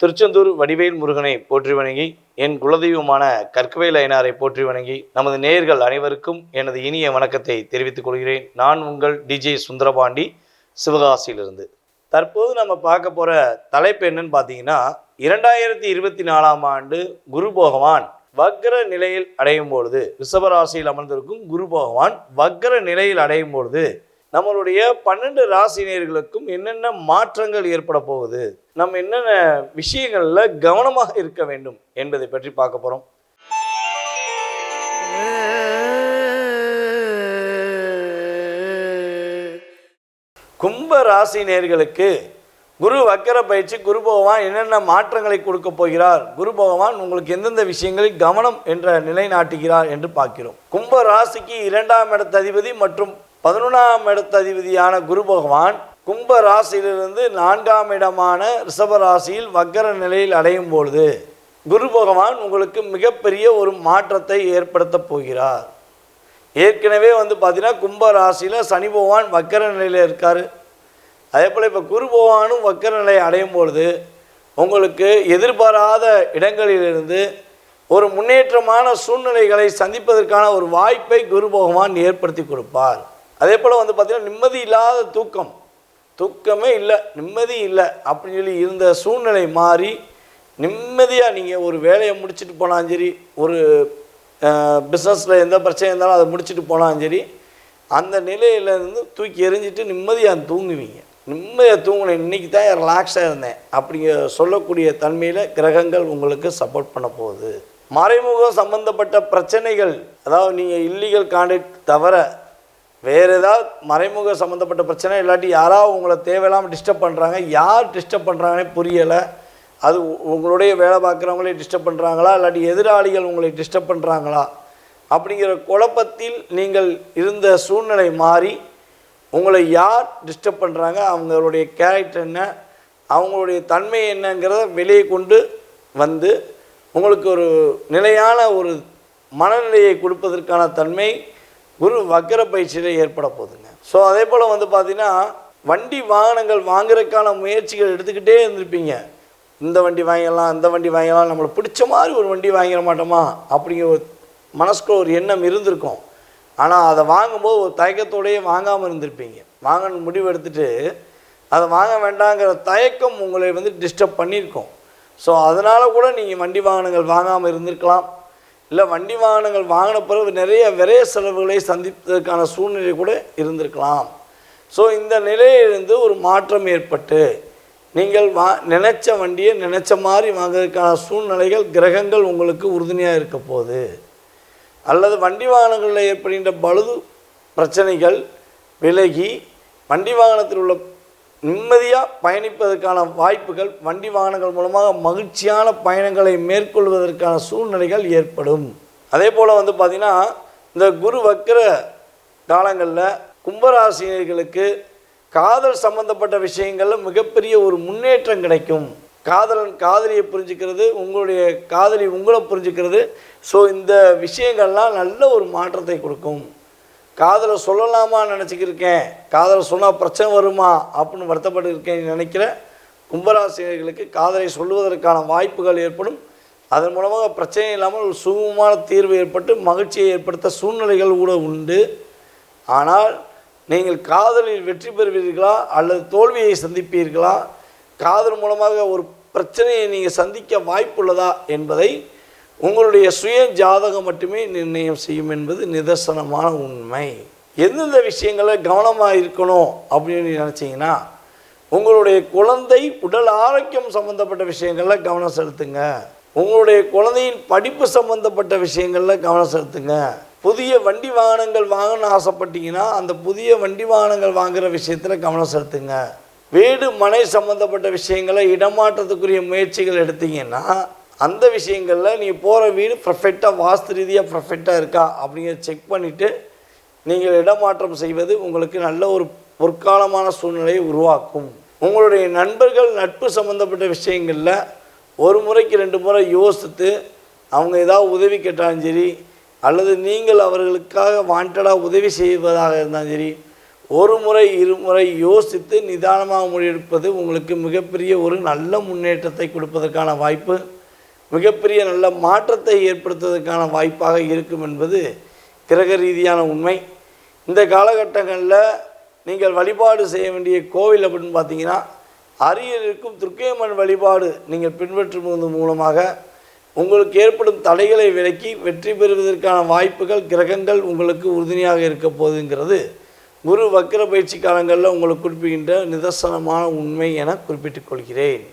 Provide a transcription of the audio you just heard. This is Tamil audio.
திருச்செந்தூர் வடிவேல் முருகனை போற்றி வணங்கி, என் குலதெய்வமான கற்கவேல் ஐயனாரை போற்றி வணங்கி, நமது நேயர்கள் அனைவருக்கும் எனது இனிய வணக்கத்தை தெரிவித்துக் கொள்கிறேன். நான் உங்கள் டிஜே சுந்தரபாண்டி, சிவகாசியிலிருந்து. தற்போது நம்ம பார்க்க போகிற தலைப்பு என்னன்னு பார்த்தீங்கன்னா, 2024ஆம் ஆண்டு குரு பகவான் வக்ர நிலையில் அடையும் பொழுது, ரிஷபராசியில் அமர்ந்திருக்கும் குரு பகவான் வக்ர நிலையில் அடையும் பொழுது நம்மளுடைய 12 ராசினியர்களுக்கும் என்னென்ன மாற்றங்கள் ஏற்பட போகுது, நம்ம என்னென்ன விஷயங்கள்ல கவனமாக இருக்க வேண்டும் என்பதை பற்றி பார்க்க போறோம். கும்ப ராசினியர்களுக்கு குரு வக்கர பயிற்சி, குரு பகவான் என்னென்ன மாற்றங்களை கொடுக்க போகிறார், குரு பகவான் உங்களுக்கு எந்தெந்த விஷயங்களில் கவனம் என்ற நிலைநாட்டுகிறார் என்று பார்க்கிறோம். கும்ப ராசிக்கு 2ஆம் இடத்ததிபதி மற்றும் 11ஆம் இடத்ததிபதியான குரு பகவான் கும்ப ராசியிலிருந்து 4ஆம் இடமான ரிஷப ராசியில் வக்கர நிலையில் அடையும் பொழுது குரு பகவான் உங்களுக்கு மிகப்பெரிய ஒரு மாற்றத்தை ஏற்படுத்த போகிறார். ஏற்கனவே பார்த்தீங்கன்னா கும்ப ராசியில் சனி பகவான் வக்கர நிலையில் இருக்கார். அதே போல் இப்போ குரு பகவானும் வக்கர நிலையை அடையும் பொழுது உங்களுக்கு எதிர்பாராத இடங்களிலிருந்து ஒரு முன்னேற்றமான சூழ்நிலைகளை சந்திப்பதற்கான ஒரு வாய்ப்பை குரு பகவான் ஏற்படுத்தி கொடுப்பார். அதே போல் பார்த்தீங்கன்னா நிம்மதி இல்லாத தூக்கமே இல்லை, நிம்மதி இல்லை அப்படின்னு சொல்லி இருந்த சூழ்நிலை மாறி நிம்மதியாக நீங்கள் ஒரு வேலையை முடிச்சுட்டு போனாலும் சரி, ஒரு பிஸ்னஸில் எந்த பிரச்சனை இருந்தாலும் அதை முடிச்சுட்டு போனாலும் சரி, அந்த நிலையிலேருந்து தூக்கி எறிஞ்சிட்டு நிம்மதியாக தூங்குவீங்க. நிம்மதியாக தூங்கினேன், இன்றைக்கி தான் ரிலாக்ஸாக இருந்தேன் அப்படிங்கிற சொல்லக்கூடிய தன்மையில் கிரகங்கள் உங்களுக்கு சப்போர்ட் பண்ண போகுது. மறைமுகம் சம்பந்தப்பட்ட பிரச்சனைகள், அதாவது நீங்கள் இல்லீகல் கான்டாக்ட் தவிர வேறு ஏதாவது மறைமுக சம்மந்தப்பட்ட பிரச்சனை, இல்லாட்டி யாராவது உங்களை தேவையில்லாமல் டிஸ்டர்ப் பண்ணுறாங்க, யார் டிஸ்டர்ப் பண்ணுறாங்கன்னே புரியலை, அது உங்களுடைய வேலை பார்க்குறவங்களே டிஸ்டர்ப் பண்ணுறாங்களா, இல்லாட்டி எதிராளிகள் உங்களை டிஸ்டர்ப் பண்ணுறாங்களா அப்படிங்கிற குழப்பத்தில் நீங்கள் இருந்த சூழ்நிலை மாறி உங்களை யார் டிஸ்டர்ப் பண்ணுறாங்க, அவங்களுடைய கேரக்டர் என்ன, அவங்களுடைய தன்மை என்னங்கிறத வெளியே கொண்டு வந்து உங்களுக்கு ஒரு நிலையான ஒரு மனநிலையை கொடுப்பதற்கான தன்மை குரு வக்கர பயிற்சியில் ஏற்பட போகுதுங்க. ஸோ அதே போல் பார்த்தீங்கன்னா வண்டி வாகனங்கள் வாங்குறதுக்கான முயற்சிகள் எடுத்துக்கிட்டே இருந்திருப்பீங்க. இந்த வண்டி வாங்கிடலாம், அந்த வண்டி வாங்கிடலாம், நம்மளை பிடிச்ச மாதிரி ஒரு வண்டி வாங்கிட மாட்டோமா அப்படிங்கிற ஒரு மனசுக்குள்ள ஒரு எண்ணம் இருந்திருக்கும். ஆனால் அதை வாங்கும்போது ஒரு தயக்கத்தோடையே வாங்காமல் இருந்திருப்பீங்க. வாங்கணும் முடிவு எடுத்துகிட்டு அதை வாங்க வேண்டாங்கிற தயக்கம் உங்களை டிஸ்டர்ப் பண்ணியிருக்கோம். ஸோ அதனால் கூட நீங்கள் வண்டி வாகனங்கள் வாங்காமல் இருந்திருக்கலாம். இல்லை வண்டி வாகனங்கள் வாங்கின பிறகு நிறைய விரைய செலவுகளை சந்திப்பதற்கான சூழ்நிலை கூட இருந்திருக்கலாம். ஸோ இந்த நிலையிலிருந்து ஒரு மாற்றம் ஏற்பட்டு நீங்கள் நினச்ச வண்டியை நினச்ச மாதிரி வாங்குறதுக்கான சூழ்நிலைகள் கிரகங்கள் உங்களுக்கு உறுதுணையாக இருக்க போகுது. அல்லது வண்டி வாகனங்களில் ஏற்படுகின்ற பழுது பிரச்சனைகள் விலகி வண்டி வாகனத்தில் உள்ள நிம்மதியாக பயணிப்பதற்கான வாய்ப்புகள், வண்டி வாகனங்கள் மூலமாக மகிழ்ச்சியான பயணங்களை மேற்கொள்வதற்கான சூழ்நிலைகள் ஏற்படும். அதே போல் பார்த்திங்கன்னா இந்த குரு வக்கர காலங்களில் கும்பராசினியர்களுக்கு காதல் சம்பந்தப்பட்ட விஷயங்களில் மிகப்பெரிய ஒரு முன்னேற்றம் கிடைக்கும். காதலன் காதலியை புரிஞ்சுக்கிறது, உங்களுடைய காதலி உங்களை புரிஞ்சுக்கிறது. ஸோ இந்த விஷயங்கள்லாம் நல்ல ஒரு மாற்றத்தை கொடுக்கும். காதலை சொல்லலாமா நினச்சிக்கிருக்கேன், காதலை சொன்னால் பிரச்சனை வருமா அப்படின்னு வருத்தப்பட்டு இருக்கேன் நினைக்கிற கும்பராசினியர்களுக்கு காதலை சொல்லுவதற்கான வாய்ப்புகள் ஏற்படும். அதன் மூலமாக பிரச்சனை இல்லாமல் ஒரு சுகமான தீர்வு ஏற்பட்டு மகிழ்ச்சியை ஏற்படுத்த சூழ்நிலைகள் கூட உண்டு. ஆனால் நீங்கள் காதலில் வெற்றி பெறுவீர்களா அல்லது தோல்வியை சந்திப்பீர்களா, காதல் மூலமாக ஒரு பிரச்சனையை நீங்கள் சந்திக்க வாய்ப்புள்ளதா என்பதை உங்களுடைய சுய ஜாதகம் மட்டுமே நிர்ணயம் செய்யும் என்பது நிதர்சனமான உண்மை. எந்தெந்த விஷயங்களில் கவனமாக இருக்கணும் அப்படின்னு நினச்சிங்கன்னா, உங்களுடைய குழந்தை உடல் ஆரோக்கியம் சம்மந்தப்பட்ட விஷயங்களில் கவனம் செலுத்துங்க. உங்களுடைய குழந்தையின் படிப்பு சம்மந்தப்பட்ட விஷயங்களில் கவனம் செலுத்துங்க. புதிய வண்டி வாகனங்கள் வாங்கணும்னு ஆசைப்பட்டீங்கன்னா அந்த புதிய வண்டி வாகனங்கள் வாங்குகிற விஷயத்தில் கவனம் செலுத்துங்க. வீடு மனை சம்மந்தப்பட்ட விஷயங்களை இடமாற்றத்துக்குரிய முயற்சிகள் எடுத்தீங்கன்னா அந்த விஷயங்களில் நீங்கள் போகிற வீடு பர்ஃபெக்டாக வாஸ்து ரீதியாக பர்ஃபெக்டாக இருக்கா அப்படிங்கிறத செக் பண்ணிவிட்டு நீங்கள் இடமாற்றம் செய்வது உங்களுக்கு நல்ல ஒரு பொற்காலமான சூழ்நிலையை உருவாக்கும். உங்களுடைய நண்பர்கள் நட்பு சம்மந்தப்பட்ட விஷயங்களில் ஒரு முறைக்கு 2 முறை யோசித்து அவங்க ஏதாவது உதவி கேட்டாலும் சரி, அல்லது நீங்கள் அவர்களுக்காக வாண்டடாக உதவி செய்வதாக இருந்தாலும் சரி, ஒரு முறை இருமுறை யோசித்து நிதானமாக முடிவெடுப்பது உங்களுக்கு மிகப்பெரிய ஒரு நல்ல முன்னேற்றத்தை கொடுப்பதற்கான வாய்ப்பு, மிகப்பெரிய நல்ல மாற்றத்தை ஏற்படுத்துவதற்கான வாய்ப்பாக இருக்கும் என்பது கிரக ரீதியான உண்மை. இந்த காலகட்டங்களில் நீங்கள் வழிபாடு செய்ய வேண்டிய கோவில் அப்படின்னு பார்த்தீங்கன்னா, அருகில் இருக்கும் துர்க்கையம்மன் வழிபாடு நீங்கள் பின்பற்றுவது மூலமாக உங்களுக்கு ஏற்படும் தடைகளை விலக்கி வெற்றி பெறுவதற்கான வாய்ப்புகள் கிரகங்கள் உங்களுக்கு உறுதுணையாக இருக்க போகுதுங்கிறது குரு வக்கர பயிற்சி காலங்களில் உங்களுக்கு குறிப்பிடுகின்ற நிதர்சனமான உண்மை என குறிப்பிட்டுக் கொள்கிறேன்.